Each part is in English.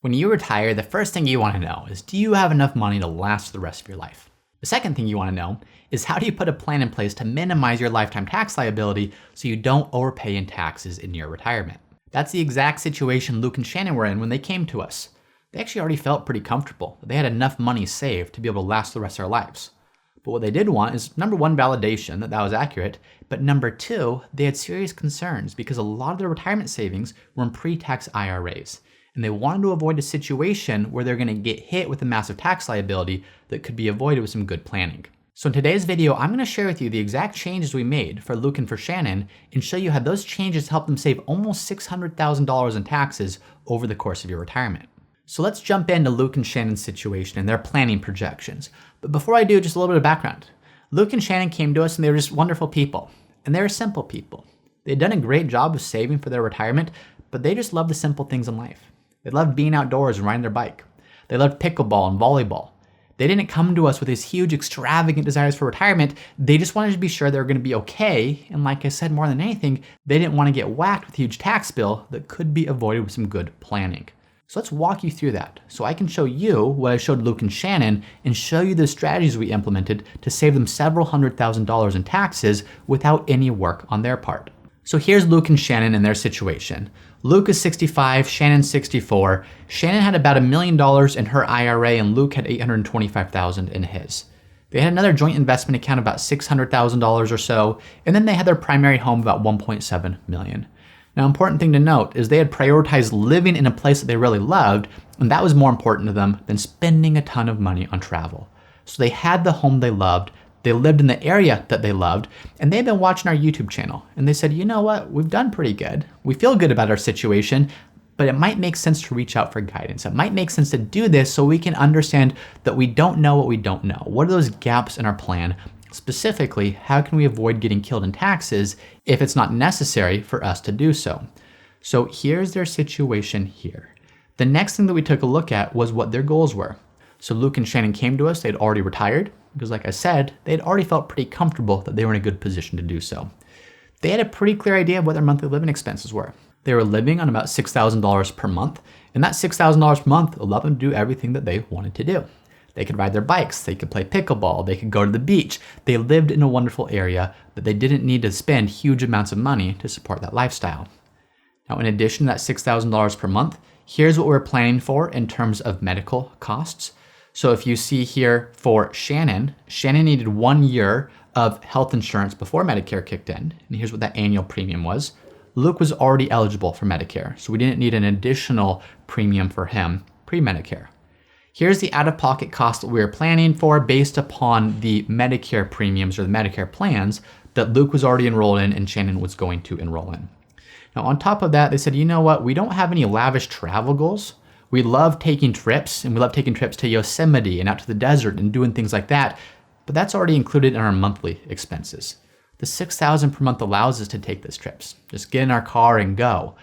When you retire, the first thing you want to know is, do you have enough money to last the rest of your life? The second thing you want to know is, how do you put a plan in place to minimize your lifetime tax liability so you don't overpay in taxes in your retirement? That's the exact situation Luke and Shannon were in when they came to us. They actually already felt pretty comfortable that they had enough money saved to be able to last the rest of their lives. But what they did want is, number one, validation that that was accurate, but number two, they had serious concerns because a lot of their retirement savings were in pre-tax IRAs. And they wanted to avoid a situation where they're going to get hit with a massive tax liability that could be avoided with some good planning. So in today's video, I'm going to share with you the exact changes we made for Luke and for Shannon and show you how those changes helped them save almost $600,000 in taxes over the course of your retirement. So let's jump into Luke and Shannon's situation and their planning projections. But before I do, just a little bit of background. Luke and Shannon came to us and they were just wonderful people. And they were simple people. They'd done a great job of saving for their retirement, but they just loved the simple things in life. They loved being outdoors and riding their bike. They loved pickleball and volleyball. They didn't come to us with these huge, extravagant desires for retirement. They just wanted to be sure they were going to be okay. And like I said, more than anything, they didn't want to get whacked with a huge tax bill that could be avoided with some good planning. So let's walk you through that so I can show you what I showed Luke and Shannon and show you the strategies we implemented to save them several $100,000 in taxes without any work on their part. So here's Luke and Shannon in their situation. Luke is 65, Shannon's 64. Shannon had about $1 million in her IRA and Luke had $825,000 in his. They had another joint investment account about $600,000 or so, and then they had their primary home about $1.7 million. Now, important thing to note is they had prioritized living in a place that they really loved, and that was more important to them than spending a ton of money on travel. So they had the home they loved, they lived in the area that they loved, and they've been watching our YouTube channel. And they said, you know what, we've done pretty good. We feel good about our situation, but it might make sense to reach out for guidance. It might make sense to do this so we can understand that we don't know what we don't know. What are those gaps in our plan? Specifically, how can we avoid getting killed in taxes if it's not necessary for us to do so? So here's their situation here. The next thing that we took a look at was what their goals were. So Luke and Shannon came to us, they'd already retired, because like I said, they'd already felt pretty comfortable that they were in a good position to do so. They had a pretty clear idea of what their monthly living expenses were. They were living on about $6,000 per month, and that $6,000 per month allowed them to do everything that they wanted to do. They could ride their bikes, they could play pickleball, they could go to the beach. They lived in a wonderful area that they didn't need to spend huge amounts of money to support that lifestyle. Now, in addition to that $6,000 per month, here's what we're planning for in terms of medical costs. So if you see here for Shannon needed 1 year of health insurance before Medicare kicked in, and here's what that annual premium was. Luke was already eligible for Medicare, so we didn't need an additional premium for him pre-Medicare. Here's the out-of-pocket cost that we were planning for based upon the Medicare premiums or the Medicare plans that Luke was already enrolled in and Shannon was going to enroll in. Now on top of that, they said, you know what, we don't have any lavish travel goals. We love taking trips, and we love taking trips to Yosemite and out to the desert and doing things like that, but that's already included in our monthly expenses. The $6,000 per month allows us to take those trips. Just get in our car and go.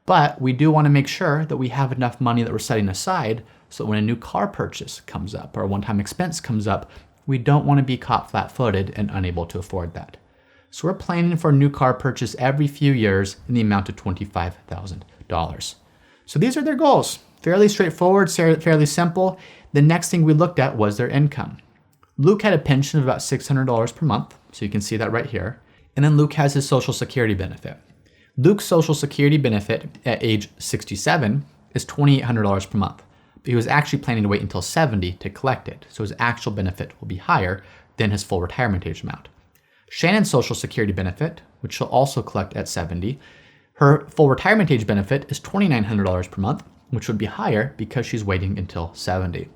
But we do want to make sure that we have enough money that we're setting aside so that when a new car purchase comes up or a one-time expense comes up, we don't want to be caught flat-footed and unable to afford that. So we're planning for a new car purchase every few years in the amount of $25,000. So these are their goals. Fairly straightforward, fairly simple. The next thing we looked at was their income. Luke had a pension of about $600 per month, so you can see that right here. And then Luke has his Social Security benefit. Luke's Social Security benefit at age 67 is $2,800 per month. But he was actually planning to wait until 70 to collect it, so his actual benefit will be higher than his full retirement age amount. Shannon's Social Security benefit, which she'll also collect at 70, her full retirement age benefit is $2,900 per month, which would be higher because she's waiting until 70.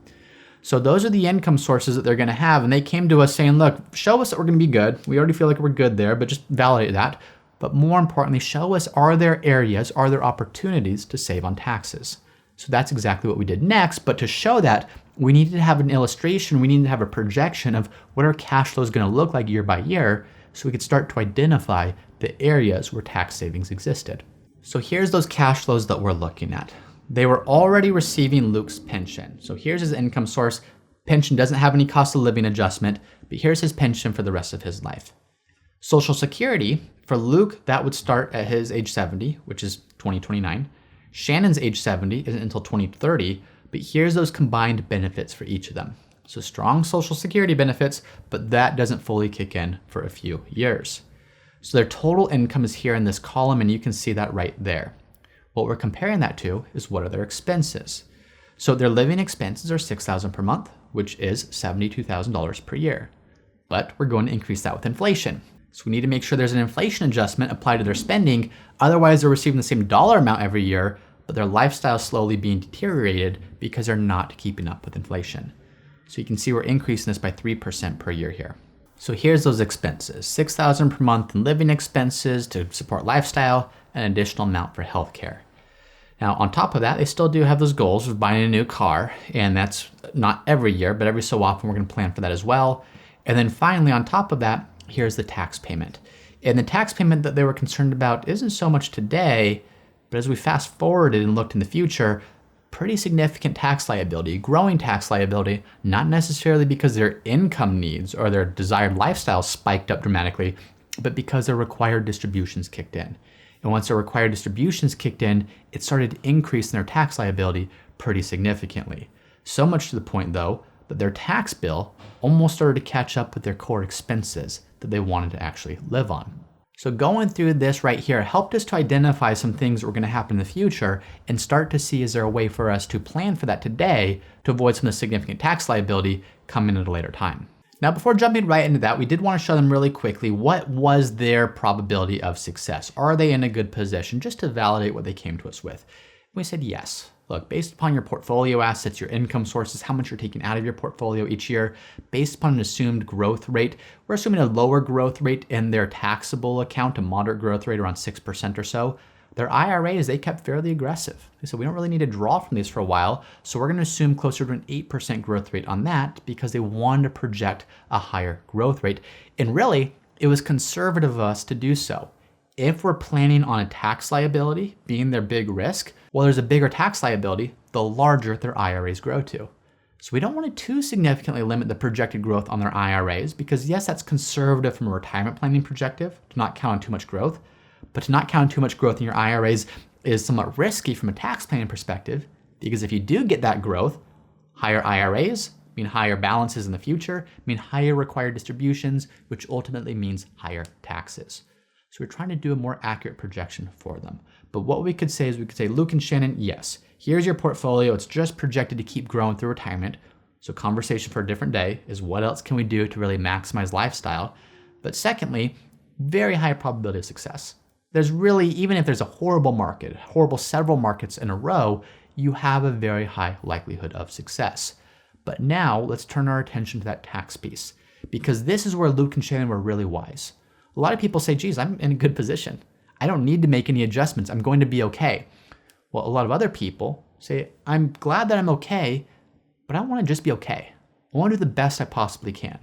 So those are the income sources that they're going to have. And they came to us saying, look, show us that we're going to be good. We already feel like we're good there, but just validate that. But more importantly, show us, are there areas, are there opportunities to save on taxes? So that's exactly what we did next. But to show that, we needed to have an illustration. We needed to have a projection of what our cash flow is going to look like year by year so we could start to identify the areas where tax savings existed. So here's those cash flows that we're looking at. They were already receiving Luke's pension. So here's his income source. Pension doesn't have any cost of living adjustment, but here's his pension for the rest of his life. Social Security, for Luke, that would start at his age 70, which is 2029. Shannon's age 70 isn't until 2030, but here's those combined benefits for each of them. So strong Social Security benefits, but that doesn't fully kick in for a few years. So their total income is here in this column, and you can see that right there. What we're comparing that to is what are their expenses. So their living expenses are $6,000 per month, which is $72,000 per year. But we're going to increase that with inflation. So we need to make sure there's an inflation adjustment applied to their spending. Otherwise, they're receiving the same dollar amount every year, but their lifestyle is slowly being deteriorated because they're not keeping up with inflation. So you can see we're increasing this by 3% per year here. So here's those expenses, $6,000 per month in living expenses to support lifestyle, and an additional amount for healthcare. Now, on top of that, they still do have those goals of buying a new car, and that's not every year, but every so often we're going to plan for that as well. And then finally, on top of that, here's the tax payment. And the tax payment that they were concerned about isn't so much today, but as we fast forwarded and looked in the future, pretty significant tax liability, growing tax liability, not necessarily because their income needs or their desired lifestyle spiked up dramatically, but because their required distributions kicked in. And once their required distributions kicked in, it started increasing their tax liability pretty significantly. So much to the point, though, that their tax bill almost started to catch up with their core expenses that they wanted to actually live on. So going through this right here helped us to identify some things that were going to happen in the future and start to see, is there a way for us to plan for that today to avoid some of the significant tax liability coming at a later time. Now, before jumping right into that, we did want to show them really quickly what was their probability of success. Are they in a good position, just to validate what they came to us with? We said yes. Look, based upon your portfolio assets, your income sources, how much you're taking out of your portfolio each year, based upon an assumed growth rate, we're assuming a lower growth rate in their taxable account, a moderate growth rate around 6% or so. Their IRAs, they kept fairly aggressive. They said, we don't really need to draw from these for a while, so we're going to assume closer to an 8% growth rate on that because they wanted to project a higher growth rate. And really, it was conservative of us to do so. If we're planning on a tax liability being their big risk, well, there's a bigger tax liability, the larger their IRAs grow to. So we don't want to too significantly limit the projected growth on their IRAs because yes, that's conservative from a retirement planning perspective to not count on too much growth, but to not count on too much growth in your IRAs is somewhat risky from a tax planning perspective because if you do get that growth, higher IRAs mean higher balances in the future, mean higher required distributions, which ultimately means higher taxes. So we're trying to do a more accurate projection for them. But what we could say is we could say, Luke and Shannon, yes, here's your portfolio. It's just projected to keep growing through retirement. So conversation for a different day is what else can we do to really maximize lifestyle? But secondly, very high probability of success. There's really, even if there's a horrible market, horrible several markets in a row, you have a very high likelihood of success. But now let's turn our attention to that tax piece because this is where Luke and Shannon were really wise. A lot of people say, geez, I'm in a good position. I don't need to make any adjustments. I'm going to be okay. Well, a lot of other people say, I'm glad that I'm okay, but I don't want to just be okay. I want to do the best I possibly can.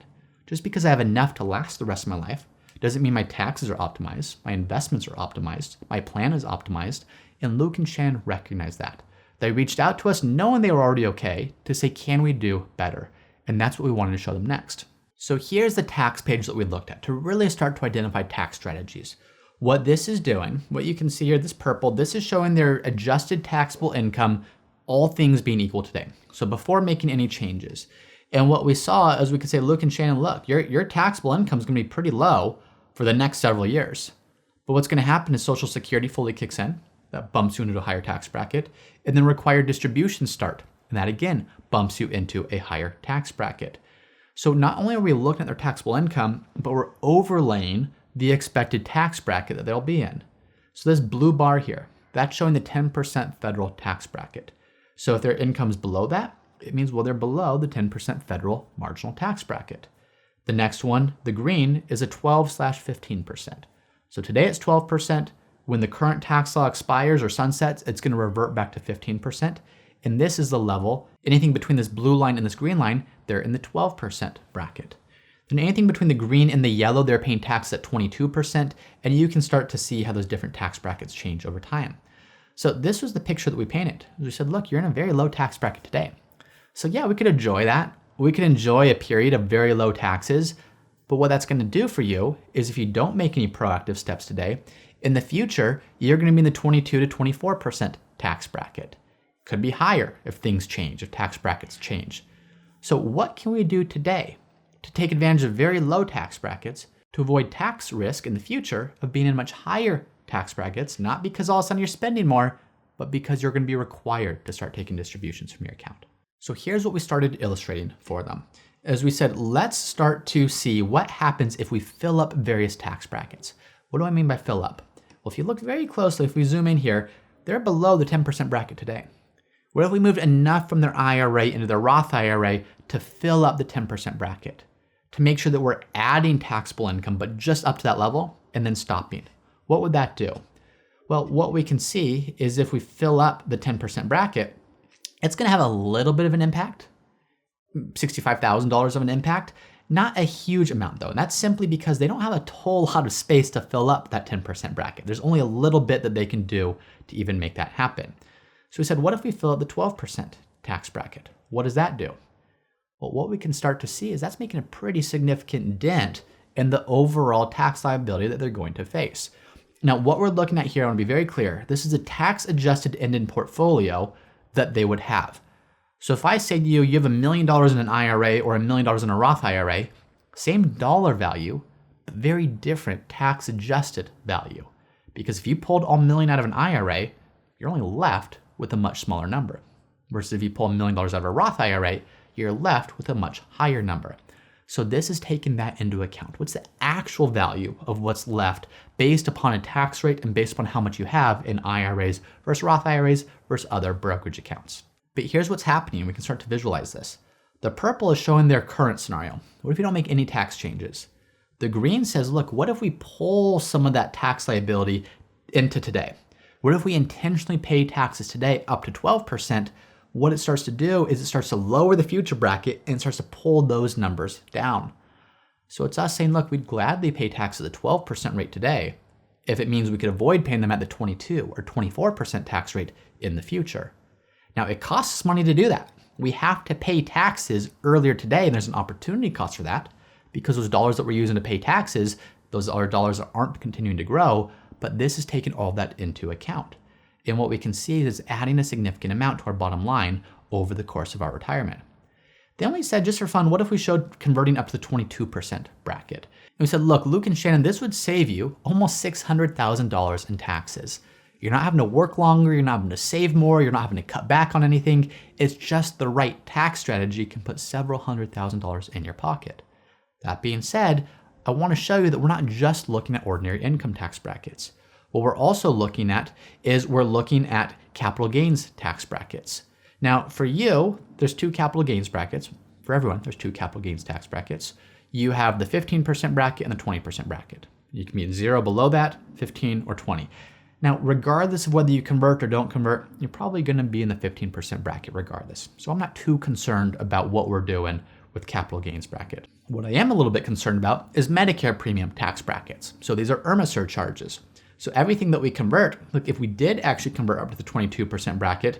Just because I have enough to last the rest of my life doesn't mean my taxes are optimized, my investments are optimized, my plan is optimized, and Luke and Shannon recognized that. They reached out to us knowing they were already okay to say, can we do better? And that's what we wanted to show them next. So here's the tax page that we looked at to really start to identify tax strategies. What this is doing, what you can see here, this purple, this is showing their adjusted taxable income, all things being equal today. So before making any changes. And what we saw is we could say, Luke and Shannon, look, your taxable income is going to be pretty low for the next several years. But what's going to happen is Social Security fully kicks in. That bumps you into a higher tax bracket. And then required distributions start. And that again bumps you into a higher tax bracket. So not only are we looking at their taxable income, but we're overlaying the expected tax bracket that they'll be in. So this blue bar here, that's showing the 10% federal tax bracket. So if their income's below that, it means, well, they're below the 10% federal marginal tax bracket. The next one, the green, is a 12/15%. So today it's 12%. When the current tax law expires or sunsets, it's going to revert back to 15%. And this is the level, anything between this blue line and this green line, they're in the 12% bracket. Then anything between the green and the yellow, they're paying tax at 22%, and you can start to see how those different tax brackets change over time. So this was the picture that we painted. We said, look, you're in a very low tax bracket today. So yeah, we could enjoy that. We could enjoy a period of very low taxes, but what that's going to do for you is if you don't make any proactive steps today, in the future, you're going to be in the 22 to 24% tax bracket. Could be higher if things change, if tax brackets change. So what can we do today to take advantage of very low tax brackets to avoid tax risk in the future of being in much higher tax brackets, not because all of a sudden you're spending more, but because you're going to be required to start taking distributions from your account. So here's what we started illustrating for them. As we said, let's start to see what happens if we fill up various tax brackets. What do I mean by fill up? Well, if you look very closely, if we zoom in here, they're below the 10% bracket today. What if we moved enough from their IRA into their Roth IRA to fill up the 10% bracket, to make sure that we're adding taxable income, but just up to that level and then stopping? What would that do? Well, what we can see is if we fill up the 10% bracket, it's going to have a little bit of an impact, $65,000 of an impact, not a huge amount though. And that's simply because they don't have a whole lot of space to fill up that 10% bracket. There's only a little bit that they can do to even make that happen. So we said, what if we fill up the 12% tax bracket? What does that do? Well, what we can start to see is that's making a pretty significant dent in the overall tax liability that they're going to face. Now, what we're looking at here, I want to be very clear, this is a tax-adjusted end-in portfolio that they would have. So if I say to you, you have $1 million in an IRA or $1 million in a Roth IRA, same dollar value, but very different tax-adjusted value. Because if you pulled all $1 million out of an IRA, you're only left with a much smaller number. Versus if you pull $1 million out of a Roth IRA, you're left with a much higher number. So this is taking that into account. What's the actual value of what's left based upon a tax rate and based upon how much you have in IRAs versus Roth IRAs versus other brokerage accounts? But here's what's happening. We can start to visualize this. The purple is showing their current scenario. What if you don't make any tax changes? The green says, look, what if we pull some of that tax liability into today? What if we intentionally pay taxes today up to 12%? What it starts to do is it starts to lower the future bracket and starts to pull those numbers down. So it's us saying, look, we'd gladly pay taxes at the 12% rate today if it means we could avoid paying them at the 22 or 24% tax rate in the future. Now, it costs us money to do that. We have to pay taxes earlier today, and there's an opportunity cost for that because those dollars that we're using to pay taxes, those are dollars that aren't continuing to grow, but this is taking all that into account. And what we can see is adding a significant amount to our bottom line over the course of our retirement. Then we said, just for fun, what if we showed converting up to the 22% bracket? And we said, look, Luke and Shannon, this would save you almost $600,000 in taxes. You're not having to work longer, you're not having to save more, you're not having to cut back on anything. It's just the right tax strategy can put several $100,000 in your pocket. That being said, I want to show you that we're not just looking at ordinary income tax brackets. What we're also looking at is we're looking at capital gains tax brackets. Now, for you, there's two capital gains brackets. For everyone, there's two capital gains tax brackets. You have the 15% bracket and the 20% bracket. You can be at 0 below that, 15 or 20. Now, regardless of whether you convert or don't convert, you're probably going to be in the 15% bracket regardless. So I'm not too concerned about what we're doing with capital gains bracket. What I am a little bit concerned about is Medicare premium tax brackets. So these are IRMA surcharges. So everything that we convert, look, if we did actually convert up to the 22% bracket,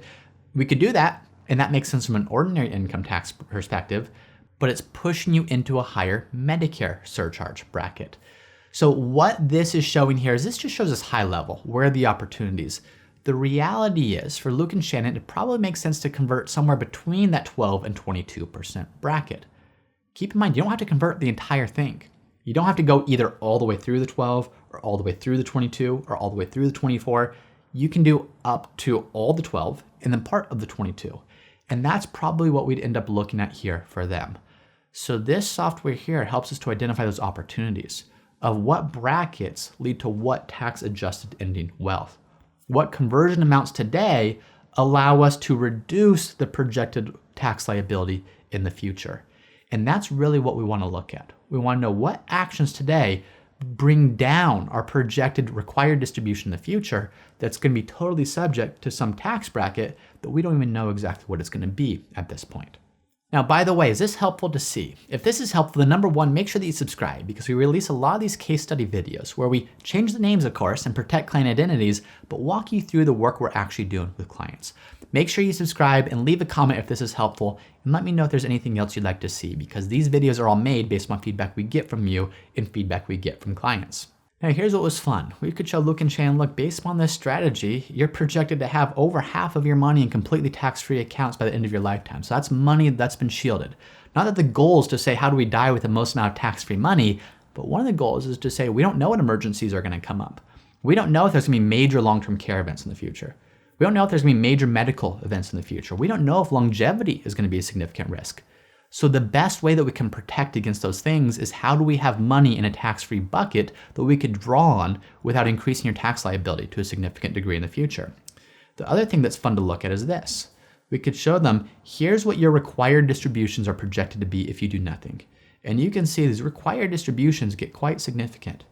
we could do that, and that makes sense from an ordinary income tax perspective, but it's pushing you into a higher Medicare surcharge bracket. So what this is showing here is this just shows us high level, where are the opportunities. The reality is, for Luke and Shannon, it probably makes sense to convert somewhere between that 12 and 22% bracket. Keep in mind, you don't have to convert the entire thing. You don't have to go either all the way through the 12 or all the way through the 22 or all the way through the 24. You can do up to all the 12 and then part of the 22. And that's probably what we'd end up looking at here for them. So this software here helps us to identify those opportunities of what brackets lead to what tax adjusted ending wealth. What conversion amounts today allow us to reduce the projected tax liability in the future. And that's really what we want to look at. We want to know what actions today bring down our projected required distribution in the future that's going to be totally subject to some tax bracket that we don't even know exactly what it's going to be at this point. Now, by the way, is this helpful to see? If this is helpful, then number one, make sure that you subscribe because we release a lot of these case study videos where we change the names, of course, and protect client identities, but walk you through the work we're actually doing with clients. Make sure you subscribe and leave a comment if this is helpful, and let me know if there's anything else you'd like to see because these videos are all made based on feedback we get from you and feedback we get from clients. Now here's what was fun. We could show Luke and Shannon, look, based on this strategy, you're projected to have over half of your money in completely tax-free accounts by the end of your lifetime. So that's money that's been shielded. Not that the goal is to say, how do we die with the most amount of tax-free money? But one of the goals is to say, we don't know what emergencies are going to come up. We don't know if there's going to be major long-term care events in the future. We don't know if there's going to be major medical events in the future. We don't know if longevity is going to be a significant risk. So the best way that we can protect against those things is, how do we have money in a tax-free bucket that we could draw on without increasing your tax liability to a significant degree in the future? The other thing that's fun to look at is this. We could show them, here's what your required distributions are projected to be if you do nothing. And you can see these required distributions get quite significant.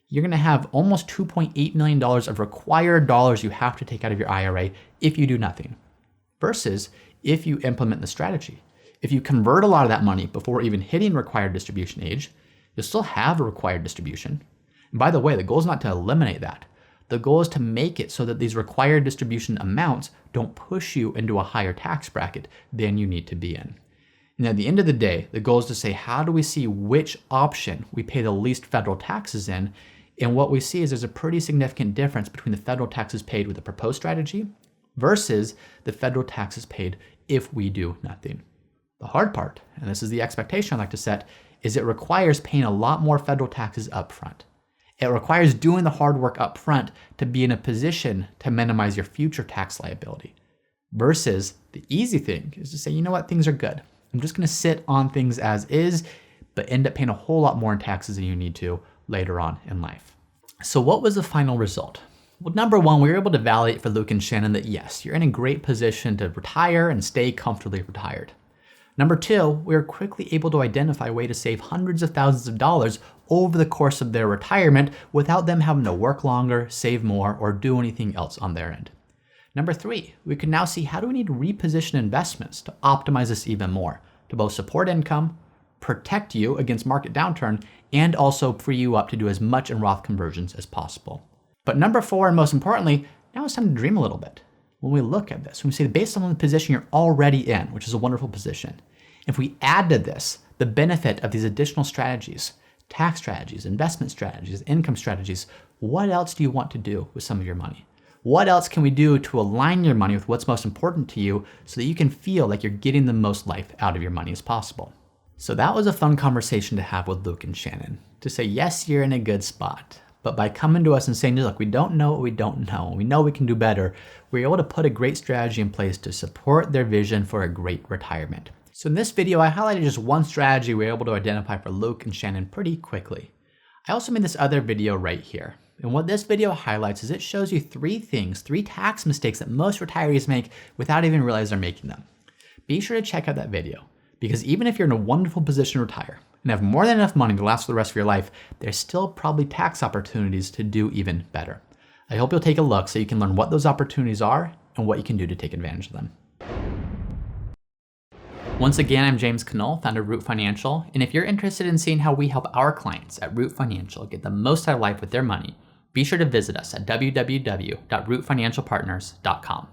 You're going to have almost $2.8 million of required dollars you have to take out of your IRA if you do nothing, versus if you implement the strategy. If you convert a lot of that money before even hitting required distribution age, you'll still have a required distribution. And by the way, the goal is not to eliminate that. The goal is to make it so that these required distribution amounts don't push you into a higher tax bracket than you need to be in. And at the end of the day, the goal is to say, how do we see which option we pay the least federal taxes in? And what we see is there's a pretty significant difference between the federal taxes paid with the proposed strategy versus the federal taxes paid if we do nothing. The hard part, and this is the expectation I like to set, is it requires paying a lot more federal taxes up front. It requires doing the hard work up front to be in a position to minimize your future tax liability. Versus the easy thing is to say, you know what, things are good. I'm just going to sit on things as is, but end up paying a whole lot more in taxes than you need to later on in life. So what was the final result? Well, number one, we were able to validate for Luke and Shannon that yes, you're in a great position to retire and stay comfortably retired. Number two, we were quickly able to identify a way to save hundreds of thousands of dollars over the course of their retirement without them having to work longer, save more, or do anything else on their end. Number three, we can now see, how do we need to reposition investments to optimize this even more, to both support income, protect you against market downturn, and also free you up to do as much in Roth conversions as possible. But number four, and most importantly, now it's time to dream a little bit. When we look at this, when we see based on the position you're already in, which is a wonderful position, if we add to this the benefit of these additional strategies, tax strategies, investment strategies, income strategies, what else do you want to do with some of your money? What else can we do to align your money with what's most important to you so that you can feel like you're getting the most life out of your money as possible? So that was a fun conversation to have with Luke and Shannon, to say, yes, you're in a good spot. But by coming to us and saying, look, we don't know what we don't know, we know we can do better, we're able to put a great strategy in place to support their vision for a great retirement. So in this video, I highlighted just one strategy we were able to identify for Luke and Shannon pretty quickly. I also made this other video right here. And what this video highlights is it shows you three tax mistakes that most retirees make without even realizing they're making them. Be sure to check out that video, because even if you're in a wonderful position to retire and have more than enough money to last for the rest of your life, there's still probably tax opportunities to do even better. I hope you'll take a look so you can learn what those opportunities are and what you can do to take advantage of them. Once again, I'm James Knoll, founder of Root Financial, and if you're interested in seeing how we help our clients at Root Financial get the most out of life with their money, be sure to visit us at www.rootfinancialpartners.com.